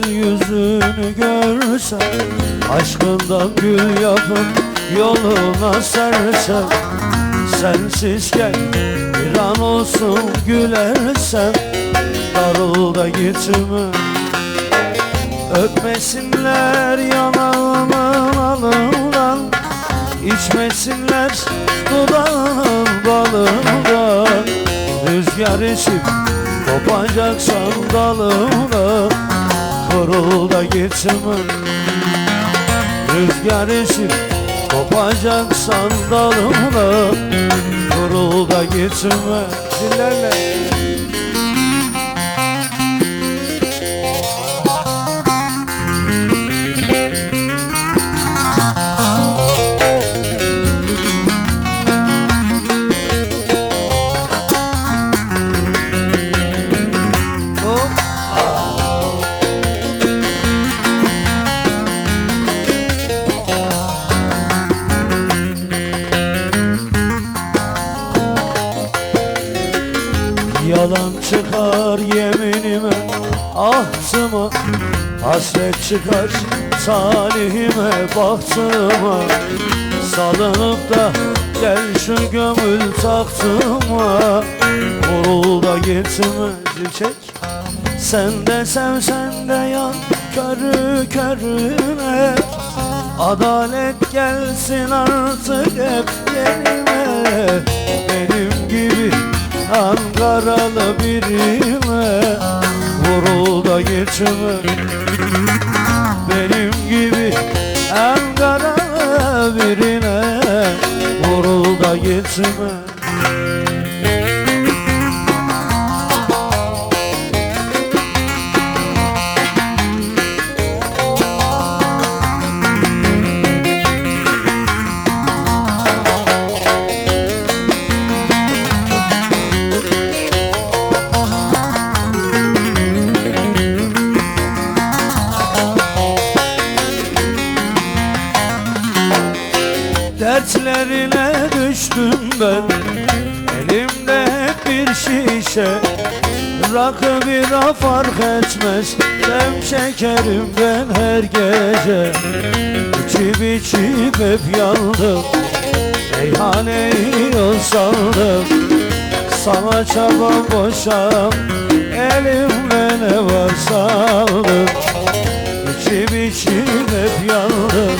yüzünü görsem, aşkından gül yapıp yoluna sersem, sensizken bir an olsun gülersem, darıl da gitme. Öpmesinler yanağımın alından, İçmesinler dudağının balından. Rüzgar esip kopacaksan dalına, kırıl da gitme. Rüzgar esip kopacaksan dalına, kırıl da gitme. Dillerle yalan çıkar yeminime, ahtıma hasret çıkar talihime, bahtıma. Salınıp da gel şu gönül taktıma, vurul da gitme. Zil çek. Sen de sev sen de yan körü körüne, adalet gelsin artık hep yerine. Benim gibi Ankaralı birine, vurul da gitme. Benim gibi Ankaralı birine, vurul da gitme. Dertlerine düştüm ben, elimde hep bir şişe. Rakı bira fark etmez, dem şekerim ben her gece. İçip içip hep yandım, meyhaneyi yol saldım. Sana çabam boşam, elimde ne varsa aldım. İçip içip hep yandım,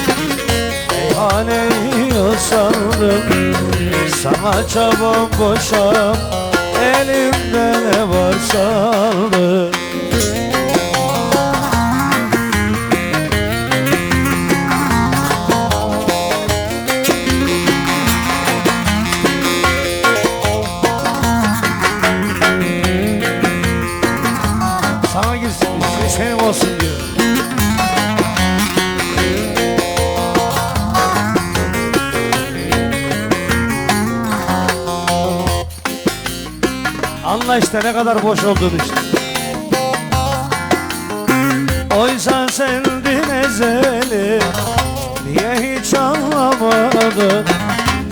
meyhaneyi yol saldım. Sana çabam boşam, elimde ne varsa aldım. Sana girsin, senin olsun diyor. Anla işte ne kadar boş olduğunu işte. Oysa sendin ezeli, niye hiç anlamadın?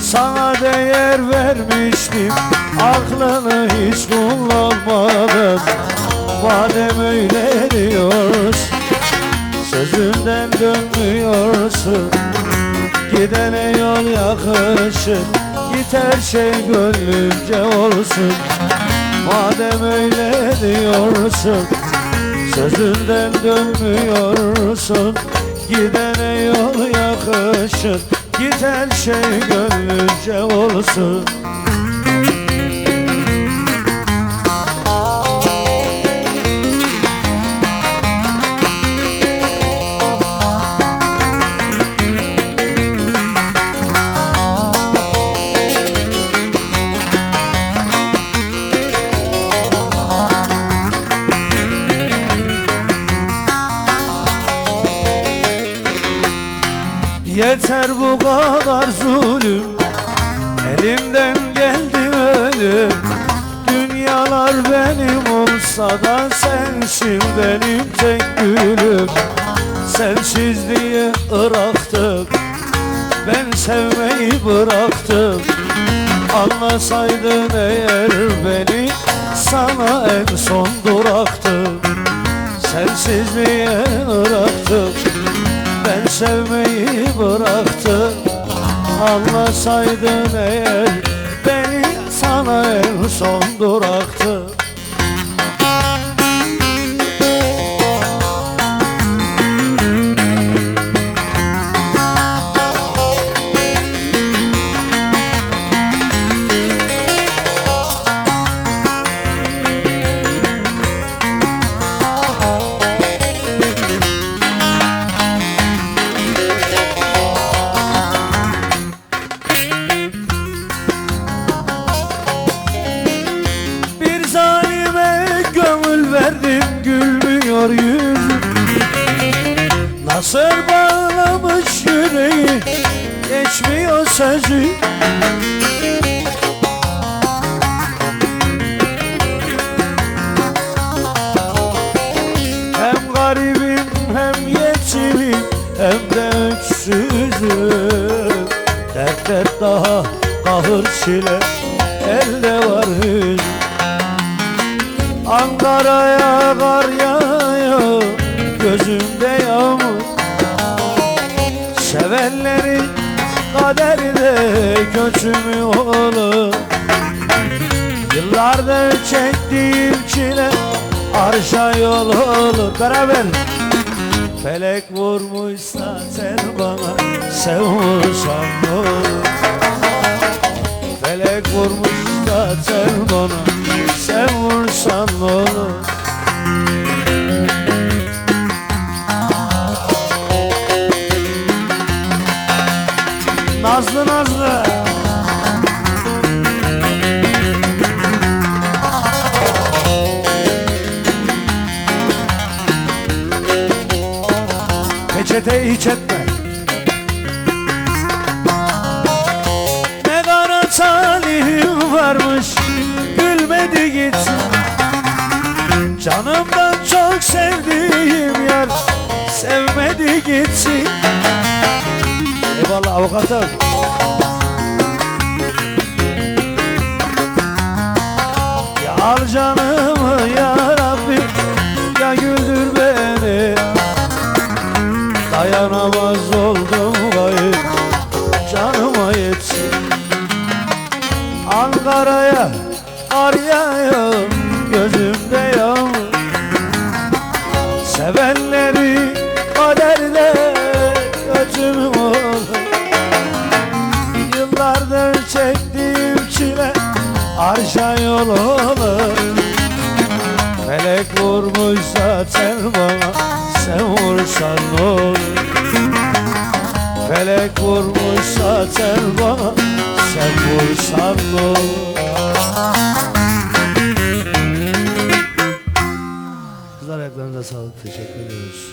Sana değer vermiştim, aklını hiç kullanmadın. Madem öyle diyorsun, sözünden dönmüyorsun. Gidene yol yakışır, git her şey gönlünce olsun. Madem öyle diyorsun, sözünden dönmüyorsun. Gidene yol yakışır, git her şey gönlünce olsun. Yeter bu kadar zulüm, elimden geldi ölüm. Dünyalar benim olsa da sensin benim tek gülüm. Sensizliğe ıraktım, ben sevmeyi bıraktım. Anlasaydın eğer beni, sana en son duraktım. Sensizliğe bıraktım, ben sevmeyi bıraktım. Anlasaydın eğer, beni sana en son duraktı. Gülmüyor yüzüm, nasıl bağlamış yüreği, geçmiyor sözü. Hem garibim hem yetimim hem de öksüzüm. Dert daha kahır çile, elde var hüzün. Ankara'ya kar yağıyor, gözümde yağmur. Sevenlerin kaderi de kötü mü olur? Yıllardır çektiğim çile arşa yol olur. Beraber. Felek vurmuşsa sen bana, sen vursan ne olur? Felek vurmuşsa sen bana, sen vursan ne olur? Nazlı Nazlı peçeteyi hiç etme. Ne kara talihim varmış, gülmedi gitsin. Canımdan çok sevdiğim yar sevmedi gitsin. Eyvallah avukatım. Ya al canımı ya Rabbi, ya güldür beni. Dayanamaz oldum kayıp, canıma yetsin. Ankara'ya kar yağıyor, gözümde yağmur. Sevenleri kaderde kötü olur? Yıllardır çektiğim çile arşa yol olur. Felek vurmuşsa sen bana, sen vursan ne olur? Felek vurmuşsa sen bana, sen vursan ne olur? Kızlar ayaklarınıza sağlık, teşekkür ediyoruz.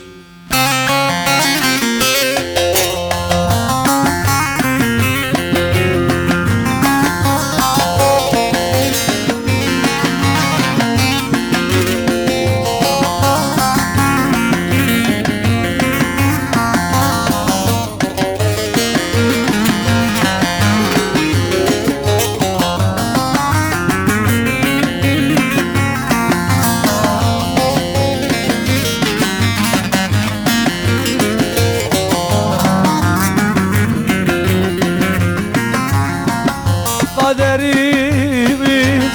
Kaderimiz,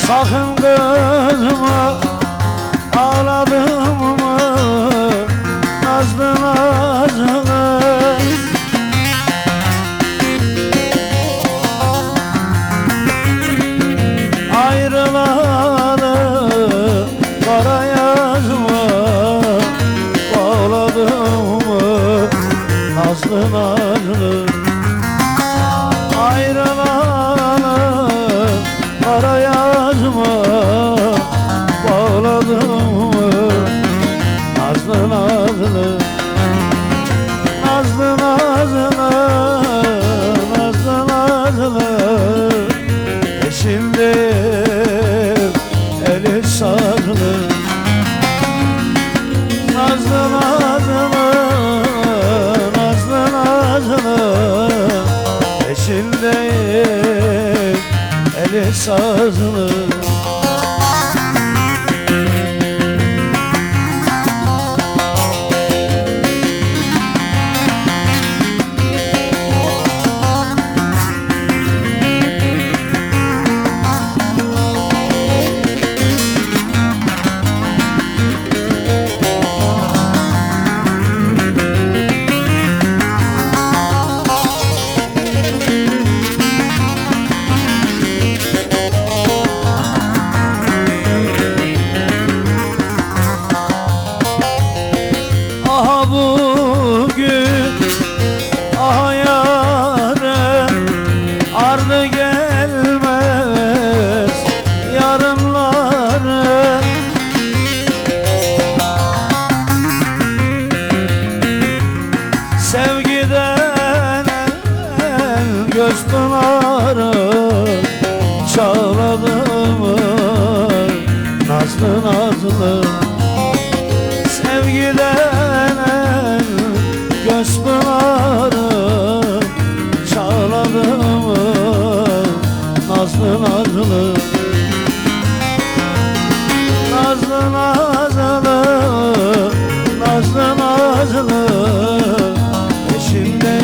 sakın kızma, ağladım mı nazlı nazlı? Ayrılalı kara yazma, bağladım mı nazlı nazlı? Ayrılalı kara yazma, bağladım mı nazlı nazlı? Nazlı nazlı, nazlı nazlı, peşinde eli sarılı. Nazlı nazlı, nazlı nazlı, peşinde eli sazlı. bugün ah yâre ardı gelmez yarınları. Sevgiden göz pınarı çağladı mı nazlı nazlı. Sevgiden göz pınarı çağladı mı nazlı nazlı. Nazlı nazlı, nazlı nazlı peşimde.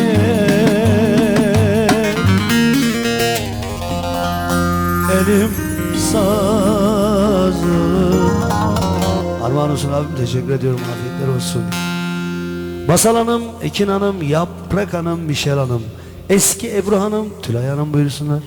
Elim sazım. Armağan olsun abim, teşekkür ediyorum, afiyetler olsun. Masal Hanım, Ekin Hanım, Yaprak Hanım, Mişel Hanım, Eski Ebru Hanım, Tülay Hanım buyursunlar.